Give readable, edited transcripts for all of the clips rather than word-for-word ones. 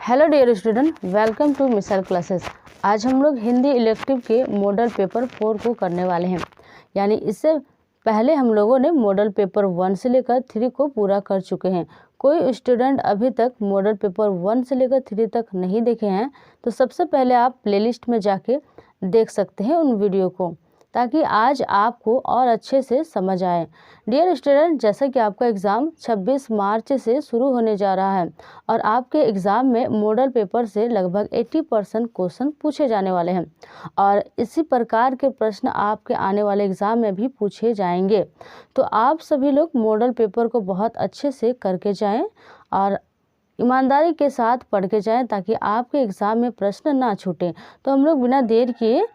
Hello dear student, welcome to missile classes. आज हम लोग हिंदी इलेक्टिव के मॉडल पेपर 4 को करने वाले हैं। यानी इससे पहले हम लोगों ने मॉडल पेपर 1 से लेकर 3 को पूरा कर चुके हैं। कोई स्टूडेंट अभी तक मॉडल पेपर 1 से लेकर 3 तक नहीं देखे हैं तो सबसे पहले आप प्लेलिस्ट में जाके देख सकते हैं उन वीडियो को, ताकि आज आपको और अच्छे से समझ आए। डियर स्टूडेंट, जैसा कि आपका एग्ज़ाम 26 मार्च से शुरू होने जा रहा है और आपके एग्ज़ाम में मॉडल पेपर से लगभग 80% क्वेश्चन पूछे जाने वाले हैं और इसी प्रकार के प्रश्न आपके आने वाले एग्ज़ाम में भी पूछे जाएंगे। तो आप सभी लोग मॉडल पेपर को बहुत अच्छे से करके जाएं और ईमानदारी के साथ पढ़ के जाएं, ताकि आपके एग्ज़ाम में प्रश्न ना छूटे। तो हम लोग बिना देर किए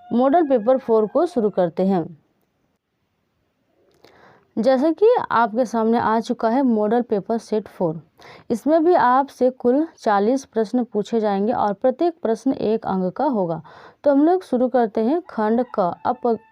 मॉडल पेपर 4 को शुरू करते हैं। जैसे कि आपके सामने आ चुका है मॉडल पेपर सेट 4। इसमें भी आपसे कुल 40 प्रश्न पूछे जाएंगे और प्रत्येक प्रश्न 1 अंक का होगा। तो हम लोग शुरू करते हैं। खंड क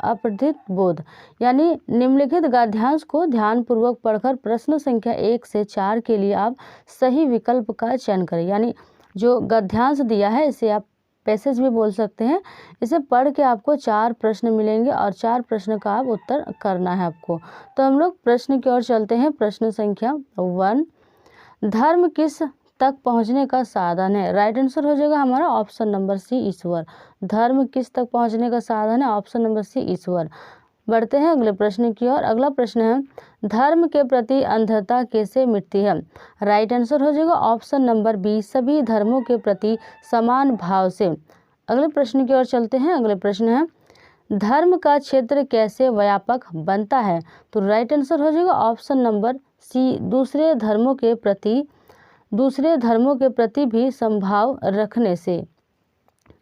अपठित बोध, यानी निम्नलिखित गद्यांश को ध्यानपूर्वक पढ़कर प्रश्न संख्या 1 से 4 के लिए आप सही विकल्प का चयन करें। यानी जो गद्यांश दिया है इसे आप पैसेज भी बोल सकते हैं। इसे पढ़ के आपको 4 प्रश्न मिलेंगे और 4 प्रश्न का आप उत्तर करना है आपको। तो हम लोग प्रश्न की ओर चलते हैं। प्रश्न संख्या 1, धर्म किस तक पहुंचने का साधन है? राइट आंसर हो जाएगा हमारा ऑप्शन नंबर सी, ईश्वर। धर्म किस तक पहुंचने का साधन है? ऑप्शन नंबर सी, ईश्वर। बढ़ते हैं अगले प्रश्न की ओर। अगला प्रश्न है, धर्म के प्रति अंधता कैसे मिटती है? राइट आंसर हो जाएगा ऑप्शन नंबर बी, सभी धर्मों के प्रति समान भाव से। अगले प्रश्न की ओर चलते हैं। अगले प्रश्न है, धर्म का क्षेत्र कैसे व्यापक बनता है? तो राइट आंसर हो जाएगा ऑप्शन नंबर सी, दूसरे धर्मों के प्रति भी समभाव रखने से।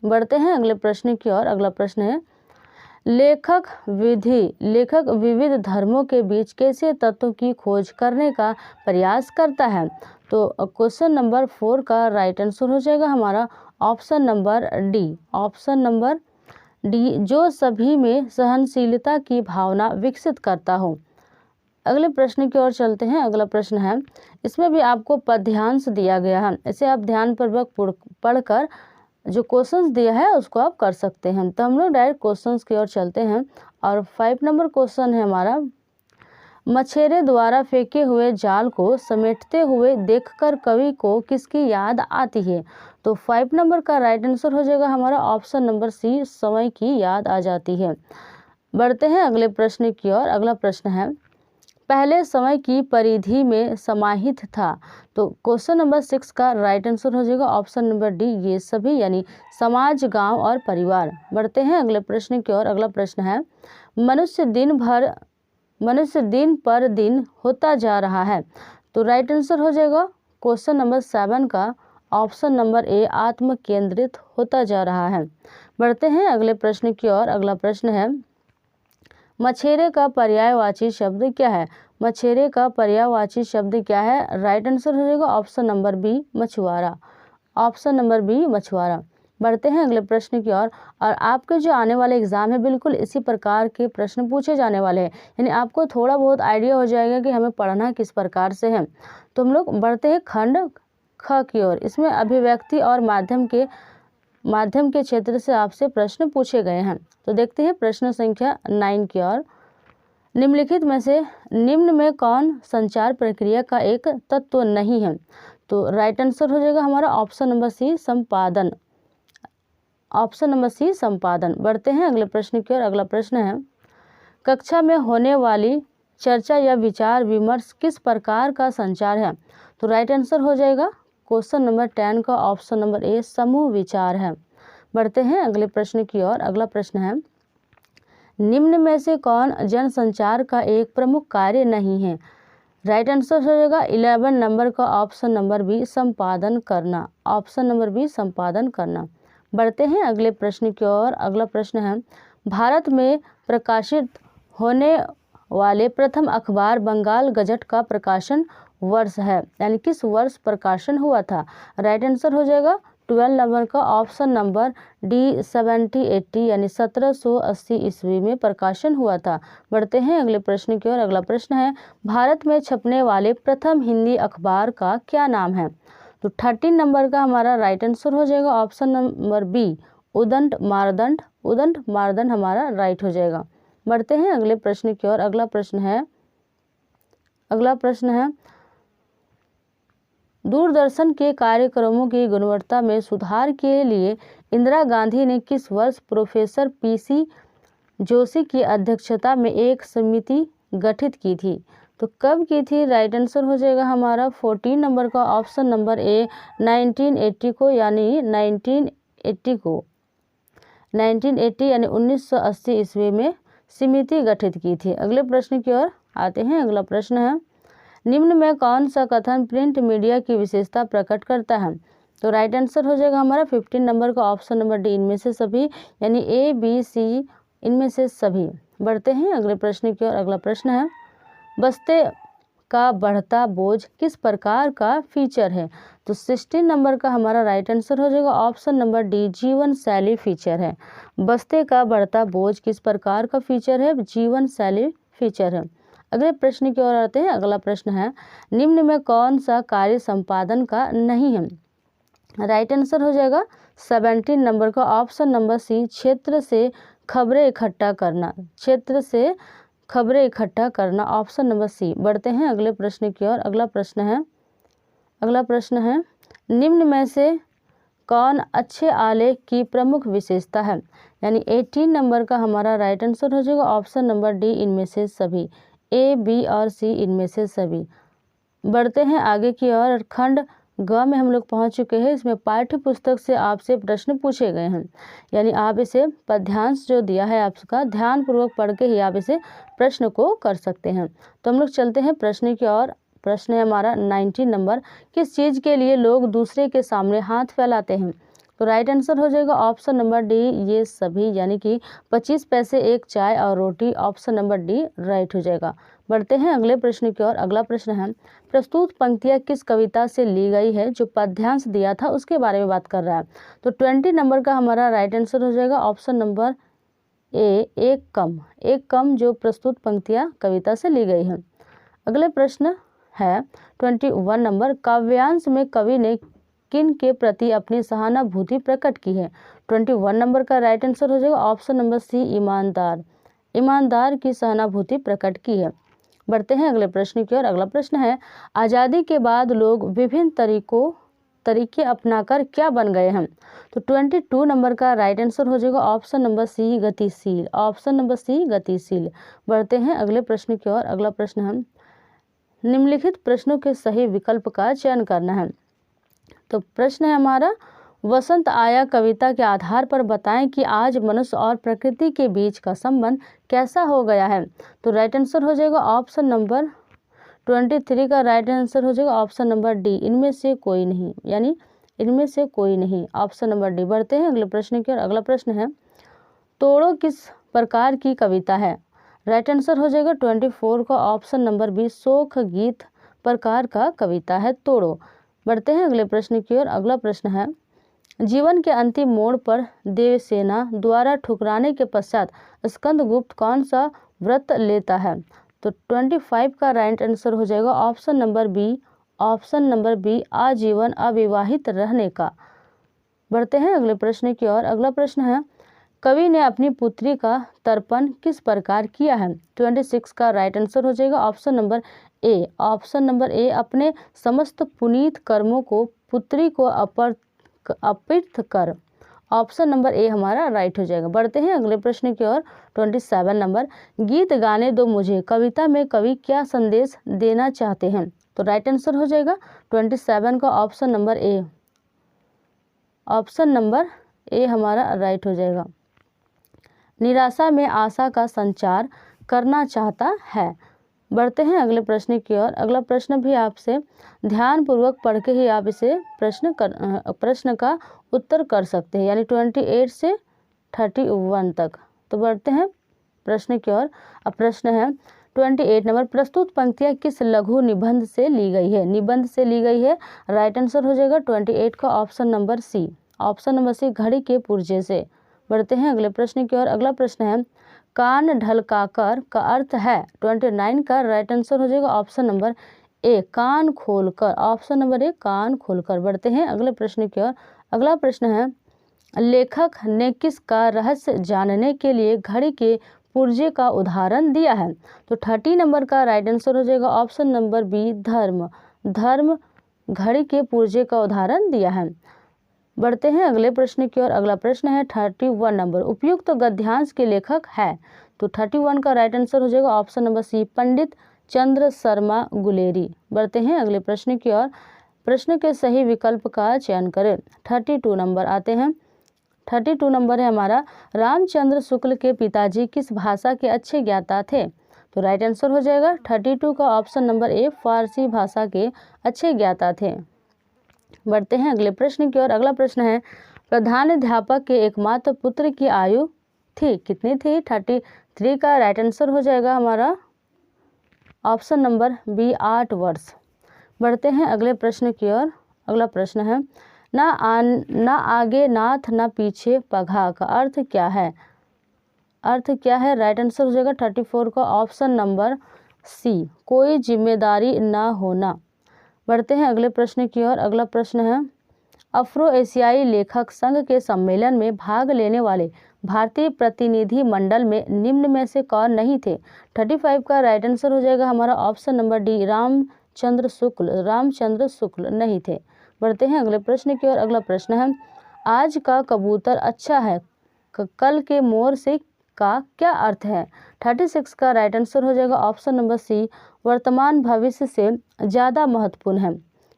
बढ़ते हैं अगले प्रश्न की ओर। अगला प्रश्न है, लेखक विविध धर्मों के बीच कैसे तत्वों की खोज करने का प्रयास करता है? तो क्वेश्चन नंबर 4 का राइट आंसर हो जाएगा हमारा option number D. Option number D, जो सभी में सहनशीलता की भावना विकसित करता हो। अगले प्रश्न की ओर चलते हैं। अगला प्रश्न है, इसमें भी आपको पद्यांश दिया गया है। इसे आप ध्यानपूर्वक पढ़कर जो क्वेश्चंस दिया है उसको आप कर सकते हैं। तो हम लोग डायरेक्ट क्वेश्चंस की ओर चलते हैं और 5 नंबर क्वेश्चन है हमारा, मछेरे द्वारा फेंके हुए जाल को समेटते हुए देखकर कवि को किसकी याद आती है? तो 5 नंबर का राइट आंसर हो जाएगा हमारा ऑप्शन नंबर सी, समय की याद आ जाती है। बढ़ते हैं अगले प्रश्न की ओर। अगला प्रश्न है, पहले समय की परिधि में समाहित था। तो क्वेश्चन नंबर 6 का राइट आंसर हो जाएगा ऑप्शन नंबर डी, ये सभी, यानी समाज, गांव और परिवार। बढ़ते हैं अगले प्रश्न की ओर। अगला प्रश्न है, मनुष्य दिन पर दिन होता जा रहा है। तो राइट आंसर हो जाएगा क्वेश्चन नंबर 7 का ऑप्शन नंबर ए, आत्म केंद्रित होता जा रहा है। बढ़ते हैं अगले प्रश्न की ओर। अगला प्रश्न है, मछेरे का पर्यायवाची शब्द क्या है? मछेरे का पर्यायवाची शब्द क्या है? राइट आंसर हो जाएगा ऑप्शन नंबर बी, मछुआरा। ऑप्शन नंबर बी, मछुआरा। बढ़ते हैं अगले प्रश्न की ओर। और आपके जो आने वाले एग्जाम है बिल्कुल इसी प्रकार के प्रश्न पूछे जाने वाले हैं, यानी आपको थोड़ा बहुत आइडिया हो जाएगा कि हमें पढ़ना किस प्रकार से है। तो हम लोग बढ़ते हैं खंड ख की ओर। इसमें अभिव्यक्ति और माध्यम के क्षेत्र से आपसे प्रश्न पूछे गए हैं। तो देखते हैं प्रश्न संख्या 9 की ओर। निम्नलिखित में से निम्न में कौन संचार प्रक्रिया का एक तत्व नहीं है? तो राइट आंसर हो जाएगा हमारा ऑप्शन नंबर सी, संपादन। ऑप्शन नंबर सी, संपादन। बढ़ते हैं अगले प्रश्न की ओर। अगला प्रश्न है, कक्षा में होने वाली चर्चा या विचार विमर्श किस प्रकार का संचार है? तो राइट आंसर हो जाएगा क्वेश्चन नंबर 10 का ऑप्शन नंबर ए, समूह विचार है। बढ़ते हैं अगले प्रश्न की ओर। अगला प्रश्न है, निम्न में से कौन जनसंचार का एक प्रमुख कार्य नहीं है? राइट आंसर हो जाएगा 11 नंबर का ऑप्शन नंबर बी, संपादन करना। ऑप्शन नंबर बी, संपादन करना। बढ़ते हैं अगले प्रश्न की ओर। अगला प्रश्न है, भारत में प्रकाशित होने वाले प्रथम अखबार बंगाल गजट का प्रकाशन वर्ष है, यानी किस वर्ष प्रकाशन हुआ था? राइट आंसर हो जाएगा 12 नंबर का ऑप्शन नंबर डी, 1780, यानी 1780 ईस्वी में प्रकाशन हुआ था। बढ़ते हैं अगले प्रश्न की ओर। अगला प्रश्न है, भारत में छपने वाले प्रथम हिंदी अखबार का क्या नाम है? तो 13 नंबर का हमारा राइट आंसर हो जाएगा ऑप्शन नंबर बी, उदंड मारदंड। उदंड मारदंड हमारा राइट हो जाएगा। बढ़ते हैं अगले प्रश्न की ओर। अगला प्रश्न है दूरदर्शन के कार्यक्रमों की गुणवत्ता में सुधार के लिए इंदिरा गांधी ने किस वर्ष प्रोफेसर पीसी जोशी की अध्यक्षता में एक समिति गठित की थी? तो कब की थी? राइट आंसर हो जाएगा हमारा 14 नंबर का ऑप्शन नंबर ए, 1980 को, यानी 1980 को, 1980 यानी 1980 ईस्वी में समिति गठित की थी। अगले प्रश्न की ओर आते हैं। अगला प्रश्न है निम्न में कौन सा कथन प्रिंट मीडिया की विशेषता प्रकट करता है? तो राइट आंसर हो जाएगा हमारा 15 नंबर का ऑप्शन नंबर डी, इनमें से सभी, यानी ए बी सी इनमें से सभी। बढ़ते हैं अगले प्रश्न की ओर। अगला प्रश्न है बस्ते का बढ़ता बोझ किस प्रकार का फीचर है? तो 16 नंबर का हमारा राइट आंसर हो जाएगा ऑप्शन नंबर डी, जीवन शैली फीचर है। बस्ते का बढ़ता बोझ किस प्रकार का फीचर है? जीवन शैली फीचर है। अगले प्रश्न की ओर आते हैं। अगला प्रश्न है निम्न में कौन सा कार्य संपादन का नहीं है? राइट आंसर हो जाएगा 17 नंबर का ऑप्शन नंबर सी, क्षेत्र से खबरें इकट्ठा करना। क्षेत्र से खबरें इकट्ठा करना, ऑप्शन नंबर सी। बढ़ते हैं अगले प्रश्न की ओर। अगला प्रश्न है निम्न में से कौन अच्छे आलेख की प्रमुख विशेषता है? यानी 18 नंबर का हमारा राइट आंसर हो जाएगा ऑप्शन नंबर डी, इनमें से सभी, ए बी और सी इनमें से सभी। बढ़ते हैं आगे की ओर। खंड ग में हम लोग पहुंच चुके हैं। इसमें पाठ्य पुस्तक से आपसे प्रश्न पूछे गए हैं, यानी आप इसे पद्यांश जो दिया है आपका ध्यानपूर्वक पढ़ के ही आप इसे प्रश्न को कर सकते हैं। तो हम लोग चलते हैं प्रश्न की ओर। प्रश्न है हमारा 19 नंबर, किस चीज़ के लिए लोग दूसरे के सामने हाथ फैलाते हैं? तो राइट आंसर हो जाएगा ऑप्शन नंबर डी, ये सभी, यानी कि 25 पैसे, एक चाय और रोटी, ऑप्शन नंबर डी राइट हो जाएगा। बढ़ते हैं अगले प्रश्न की ओर। अगला प्रश्न है प्रस्तुत पंक्तियाँ किस कविता से ली गई है? जो पद्यांश दिया था उसके बारे में बात कर रहा है। तो 20 नंबर का हमारा राइट आंसर हो जाएगा ऑप्शन नंबर ए, एक कम, जो प्रस्तुत पंक्तियाँ कविता से ली गई है। अगले प्रश्न है 21 नंबर, काव्यांश में कवि ने किन के प्रति अपनी सहानुभूति प्रकट की है? 21 नंबर का राइट आंसर हो जाएगा ऑप्शन नंबर सी, ईमानदार की सहानुभूति प्रकट की है। बढ़ते हैं अगले प्रश्न की ओर। अगला प्रश्न है आज़ादी के बाद लोग विभिन्न तरीके अपनाकर क्या बन गए हैं? तो 22 नंबर का राइट आंसर हो जाएगा ऑप्शन नंबर सी, गतिशील, ऑप्शन नंबर सी, गतिशील। बढ़ते हैं अगले प्रश्न की ओर। अगला प्रश्न है निम्नलिखित प्रश्नों के सही विकल्प का चयन करना है। तो प्रश्न है हमारा वसंत आया कविता के आधार पर बताएं कि आज मनुष्य और प्रकृति के बीच का संबंध कैसा हो गया है? तो राइट आंसर हो जाएगा ऑप्शन नंबर 23 का राइट आंसर हो जाएगा ऑप्शन नंबर डी, इनमें से कोई नहीं, यानी इनमें से कोई नहीं, ऑप्शन नंबर डी। बढ़ते हैं अगले प्रश्न की ओर। अगला प्रश्न है तोड़ो किस प्रकार की कविता है? राइट आंसर हो जाएगा 24 का ऑप्शन नंबर बी, शोक गीत प्रकार का कविता है तोड़ो। बढ़ते हैं अगले प्रश्न की ओर। अगला प्रश्न है जीवन के अंतिम मोड़ पर देवसेना द्वारा ठुकराने के पश्चात स्कंदगुप्त कौन सा व्रत लेता है? तो 25 का राइट आंसर हो जाएगा ऑप्शन नंबर बी, आजीवन अविवाहित रहने का। बढ़ते हैं अगले प्रश्न की ओर। अगला प्रश्न है कवि ने अपनी पुत्री का तर्पण किस प्रकार किया है? 26 का राइट आंसर हो जाएगा ऑप्शन नंबर ए, अपने समस्त पुनीत कर्मों को पुत्री को अर्पित कर, ऑप्शन नंबर ए हमारा राइट हो जाएगा। बढ़ते हैं अगले प्रश्न की ओर। 27 नंबर, गीत गाने दो मुझे कविता में कवि क्या संदेश देना चाहते हैं? तो राइट आंसर हो जाएगा 27 का ऑप्शन नंबर ए हमारा राइट हो जाएगा। निराशा में आशा का संचार करना चाहता है। बढ़ते हैं अगले प्रश्न की ओर। अगला प्रश्न भी आपसे ध्यानपूर्वक पढ़ के ही आप इसे प्रश्न का उत्तर कर सकते हैं, यानी 28 से 31 तक। तो बढ़ते हैं प्रश्न की ओर। अब प्रश्न है 28 नंबर, प्रस्तुत पंक्तियाँ किस लघु निबंध से ली गई है? राइट आंसर हो जाएगा 28 का ऑप्शन नंबर सी, घड़ी के पुर्जे से। बढ़ते हैं अगले प्रश्न की ओर। अगला प्रश्न है कान ढलकाकर का अर्थ है? 29 का राइट आंसर हो जाएगा ऑप्शन नंबर ए कान खोलकर, ऑप्शन नंबर ए कान खोलकर। बढ़ते हैं अगले प्रश्न की ओर। अगला प्रश्न है, लेखक ने किसका रहस्य जानने के लिए घड़ी के पुर्जे का उदाहरण दिया है? तो 30 नंबर का राइट आंसर हो जाएगा ऑप्शन नंबर बी धर्म। धर्म घड़ी के पुर्जे का उदाहरण दिया है। बढ़ते हैं अगले प्रश्न की ओर। अगला प्रश्न है 31 नंबर, उपयुक्त गद्यांश के लेखक है? तो 31 का राइट आंसर हो जाएगा ऑप्शन नंबर सी पंडित चंद्र शर्मा गुलेरी। बढ़ते हैं अगले प्रश्न की ओर। प्रश्न के सही विकल्प का चयन करें। 32 नंबर आते हैं। 32 नंबर है हमारा, रामचंद्र शुक्ल के पिताजी किस भाषा के अच्छे ज्ञाता थे? तो राइट आंसर हो जाएगा 32 का ऑप्शन नंबर ए फारसी भाषा के अच्छे ज्ञाता थे। बढ़ते हैं अगले प्रश्न की ओर। अगला प्रश्न है, प्रधानाध्यापक के एकमात्र पुत्र की आयु थी कितनी थी? 33 का राइट आंसर हो जाएगा हमारा ऑप्शन नंबर बी 8 वर्ष। बढ़ते हैं अगले प्रश्न की ओर। अगला प्रश्न है, ना आगे नाथ ना पीछे पघा का अर्थ क्या है? अर्थ क्या है? राइट आंसर हो जाएगा 34 का ऑप्शन नंबर सी कोई जिम्मेदारी ना होना। बढ़ते हैं अगले प्रश्न की ओर। अगला प्रश्न है, अफ्रो एशियाई लेखक संघ के सम्मेलन में भाग लेने वाले भारतीय प्रतिनिधि मंडल में निम्न में से कौन नहीं थे? 35 का राइट आंसर हो जाएगा हमारा option number D Ramchandra Shukla. Ramchandra Shukla नहीं थे। बढ़ते हैं अगले प्रश्न की ओर। अगला प्रश्न है, आज का कबूतर अच्छा है, कल के मोर से का क्या अर्थ है? 36 का राइट आंसर हो जाएगा ऑप्शन नंबर सी वर्तमान भविष्य से ज़्यादा महत्वपूर्ण है।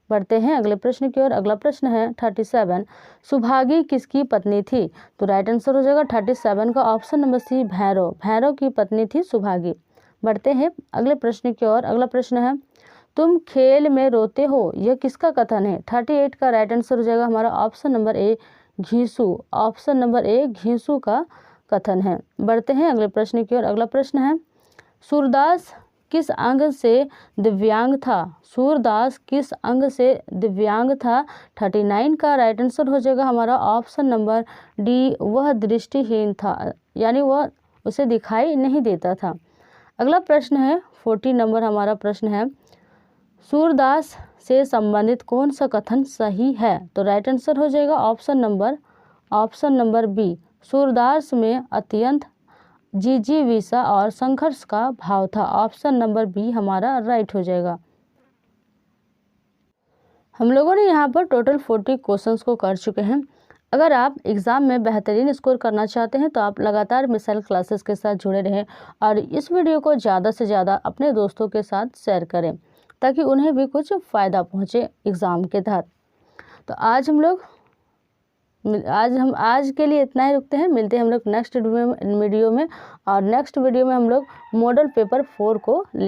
बढ़ते हैं अगले प्रश्न की ओर। अगला प्रश्न है 37, सुभागी किसकी पत्नी थी? तो राइट आंसर हो जाएगा 37 का option number C Bhairav. Bhairav की पत्नी थी सुभागी। बढ़ते हैं अगले प्रश्न की ओर। अगला प्रश्न है, तुम खेल में रोते हो, यह किसका कथन है? 38 का राइट आंसर हो जाएगा हमारा option number A Ghisu. Option number A Ghisu का कथन है। बढ़ते हैं अगले प्रश्न की ओर। अगला प्रश्न है, सूरदास किस अंग से दिव्यांग था? सूरदास किस अंग से दिव्यांग था? 39 का राइट आंसर हो जाएगा हमारा ऑप्शन नंबर डी वह दृष्टिहीन था, यानी वह उसे दिखाई नहीं देता था। अगला प्रश्न है 40 नंबर हमारा प्रश्न है, सूरदास से संबंधित कौन सा कथन सही है? तो राइट आंसर हो जाएगा ऑप्शन नंबर बी सूरदास में अत्यंत जिजीविषा और संघर्ष का भाव था। ऑप्शन नंबर बी हमारा राइट हो जाएगा। हम लोगों ने यहाँ पर टोटल 40 क्वेश्चंस को कर चुके हैं। अगर आप एग्ज़ाम में बेहतरीन स्कोर करना चाहते हैं तो आप लगातार मिसाइल क्लासेस के साथ जुड़े रहें और इस वीडियो को ज़्यादा से ज़्यादा अपने दोस्तों के साथ शेयर करें ताकि उन्हें भी कुछ फ़ायदा पहुँचे एग्ज़ाम के तहत। तो आज के लिए इतना ही रुकते हैं। मिलते हैं हम लोग नेक्स्ट वीडियो में और नेक्स्ट वीडियो में हम लोग मॉडल पेपर 4 को ले